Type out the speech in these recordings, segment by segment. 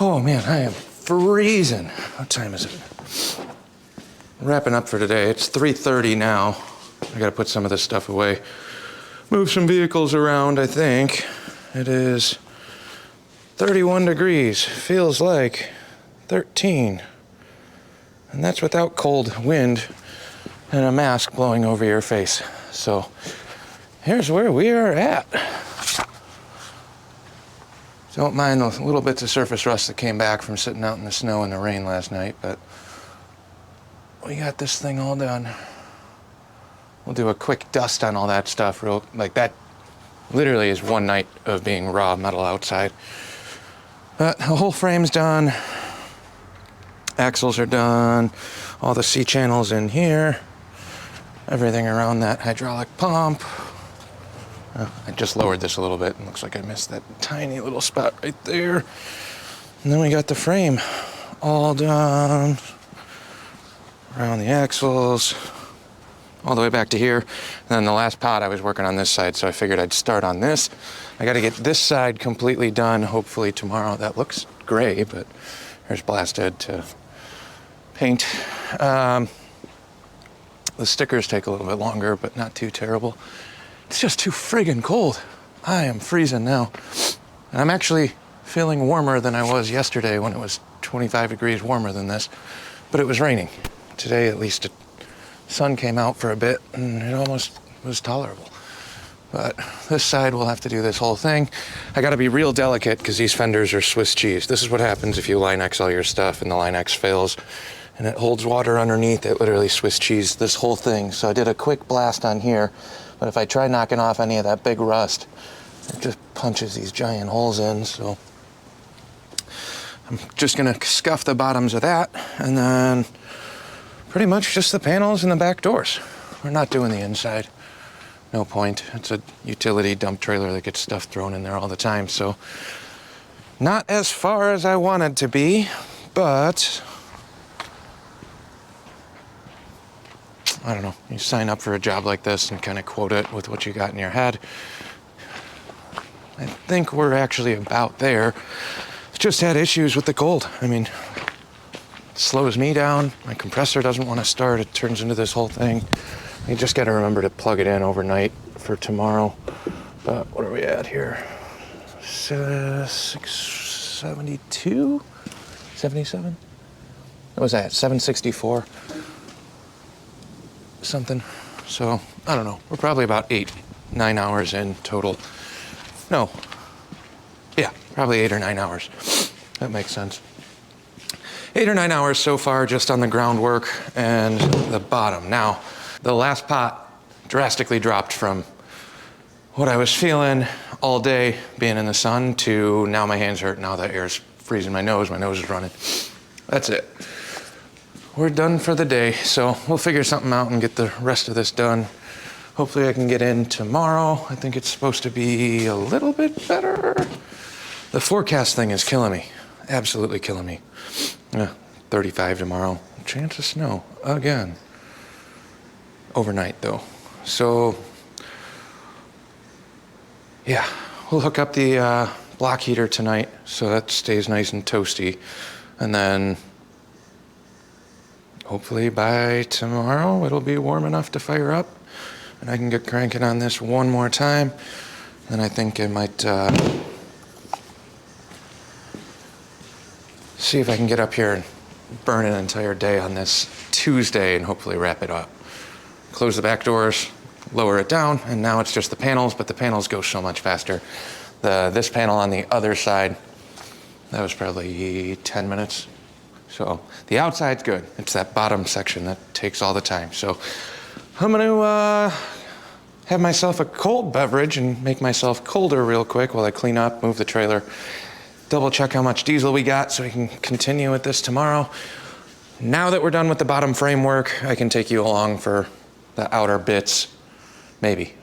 Oh man, I am freezing. What time is it? Wrapping up for today. It's 3:30 now. I gotta put some of this stuff away. Move some vehicles around, I think. It is 31 degrees. Feels like 13. And that's without cold wind and a mask blowing over your face. So here's where we are at. Don't mind the little bits of surface rust that came back from sitting out in the snow and the rain last night, but we got this thing all done. We'll do a quick dust on all that stuff, like that literally is one night of being raw metal outside. But the whole frame's done. Axles are done. All the C-channels in here. Everything around that hydraulic pump. I just lowered this a little bit. It looks like I missed that tiny little spot right there. And then we got the frame all done. Around the axles. All the way back to here. And then the last pot I was working on this side, so I figured I'd start on this. I got to get this side completely done, hopefully tomorrow. That looks gray, but there's blasted to paint. The stickers take a little bit longer, but not too terrible. It's just too friggin' cold. I am freezing now. And I'm actually feeling warmer than I was yesterday when it was 25 degrees warmer than this, but it was raining. Today, at least, the sun came out for a bit and it almost was tolerable. But this side, we'll have to do this whole thing. I gotta be real delicate because these fenders are Swiss cheese. This is what happens if you Line X all your stuff and the Line X fails and it holds water underneath. It literally Swiss cheese this whole thing. So I did a quick blast on here, but if I try knocking off any of that big rust, it just punches these giant holes in. So I'm just gonna scuff the bottoms of that and then pretty much just the panels and the back doors. We're not doing the inside. No point. It's a utility dump trailer that gets stuff thrown in there all the time. So not as far as I wanted to be, but I don't know. You sign up for a job like this and kind of quote it with what you got in your head. I think we're actually about there. Just had issues with the cold. I mean, it slows me down. My compressor doesn't want to start. It turns into this whole thing. You just got to remember to plug it in overnight for tomorrow. But what are we at here? 672? 77? What was that? 764? Something. So, I don't know. We're probably about 8-9 hours in total. No. Yeah, probably 8 or 9 hours. That makes sense. 8 or 9 hours so far just on the groundwork and the bottom. Now, the last pot drastically dropped from what I was feeling all day being in the sun to now my hands hurt, now the air's freezing my nose is running. That's it. We're done for the day, so we'll figure something out and get the rest of this done. Hopefully I can get in tomorrow. I think it's supposed to be a little bit better. The forecast thing is killing me, absolutely killing me. 35 tomorrow, chance of snow again. Overnight though. So yeah, we'll hook up the block heater tonight so that stays nice and toasty. And then hopefully by tomorrow it'll be warm enough to fire up and I can get cranking on this one more time. Then I think I might see if I can get up here and burn an entire day on this Tuesday and hopefully wrap it up. Close the back doors, lower it down, and now it's just the panels, but the panels go so much faster. This panel on the other side, that was probably 10 minutes. So the outside's good. It's that bottom section that takes all the time. So I'm gonna have myself a cold beverage and make myself colder real quick while I clean up, move the trailer, double check how much diesel we got so we can continue with this tomorrow. Now that we're done with the bottom framework, I can take you along for the outer bits, maybe.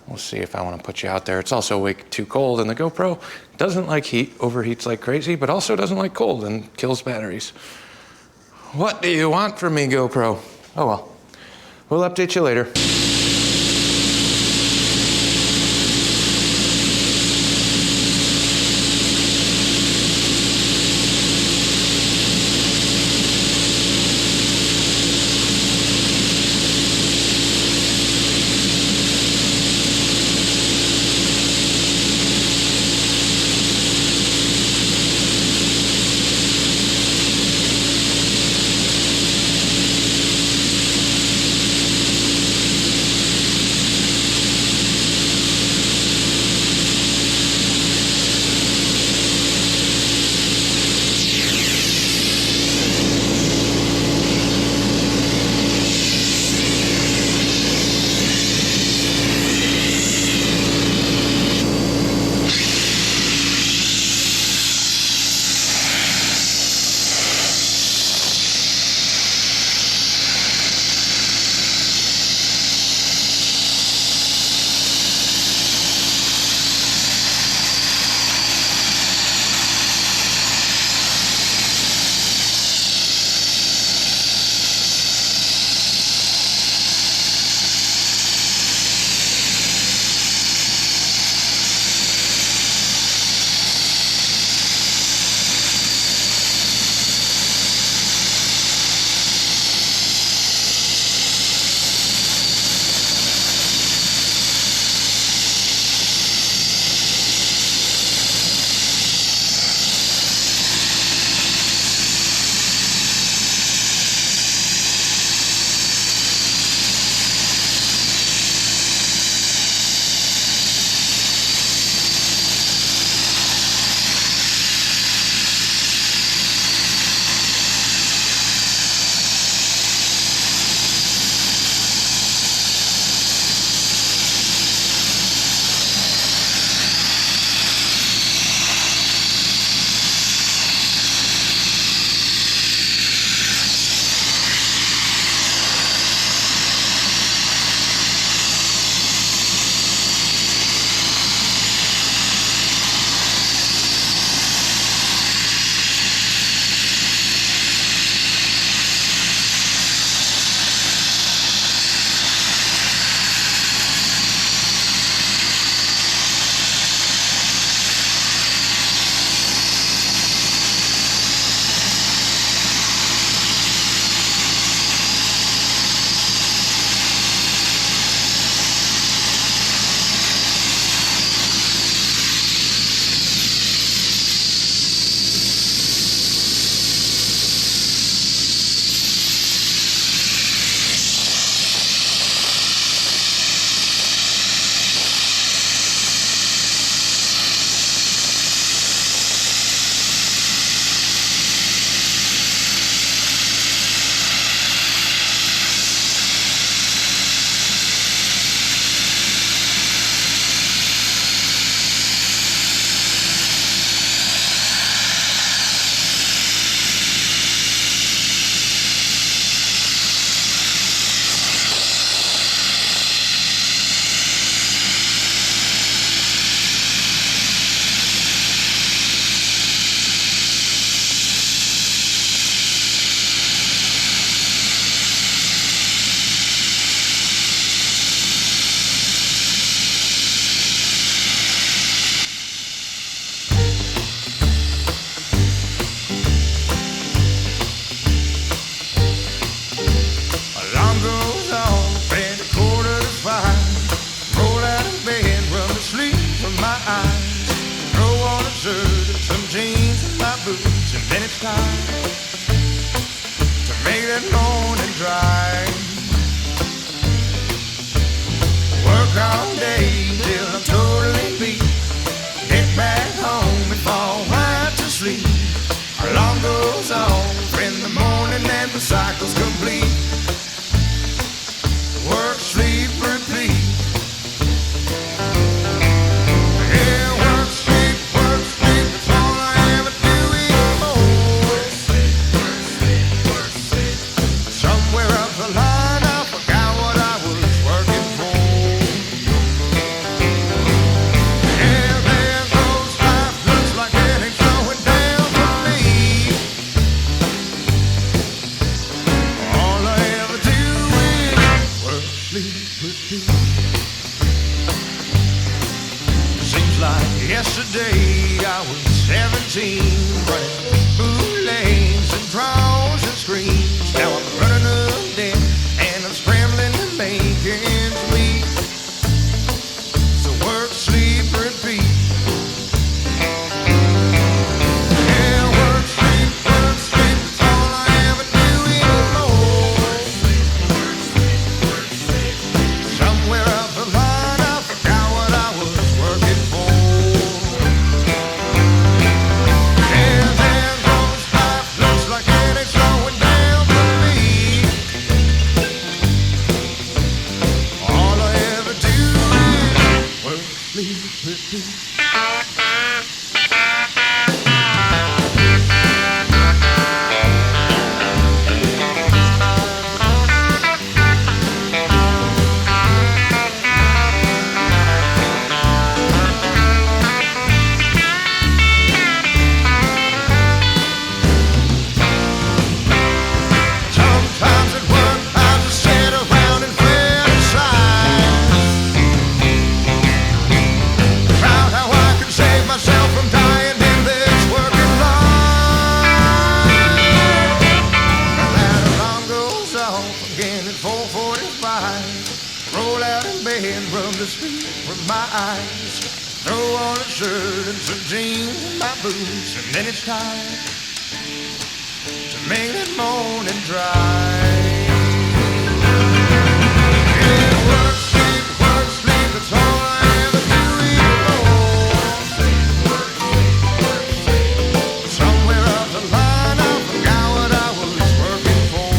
We'll see if I want to put you out there. It's also way too cold, and the GoPro doesn't like heat, overheats like crazy, but also doesn't like cold and kills batteries. What do you want from me, GoPro? Oh well, we'll update you later. time to make that morning drive. Work all day till I'm totally beat. Get back home and fall right to sleep. Alarm goes off in the morning and the cycle's complete. Work, sleep, repeat. Yeah, work, sleep, that's all I ever do anymore. Somewhere up the line I forgot what I was working for. Yeah, there goes life, looks like it ain't slowing down for me. All I ever do is work, sleep, repeat. Seems like yesterday I was 17, running through lanes and draws and screens. Now I'm running up debt and I'm scrambling to make ends meet. So work, sleep, repeat. Yeah, work, sleep, that's all I ever do anymore. Somewhere up the line I forgot what I was working for. Yeah, there goes life, looks like it ain't slowing down for me. All I ever do is work, sleep, repeat. Sometimes at work I just sit around and fantasize about how I can save myself from dying in this working life. That alarm goes off again at 4:45. Roll out in bed, rub the sleep from my eyes. Throw on a shirt and some jeans and my boots, and then it's time to make that morning drive. Yeah, work, sleep, that's all I ever do anymore. Somewhere up the line I forgot what I was working for.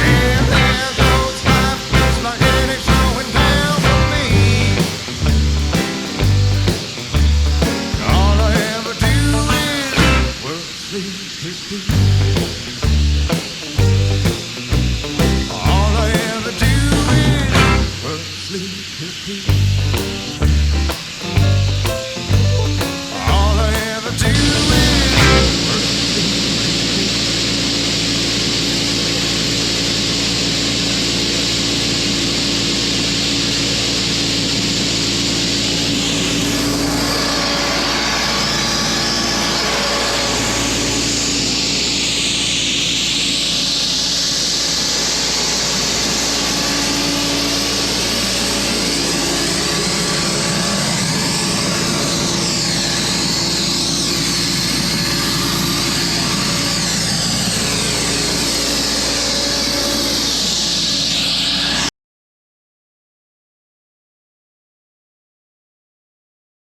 Yeah, there goes life, looks like it ain't slowing down for me. All I ever do is work, sleep, repeat.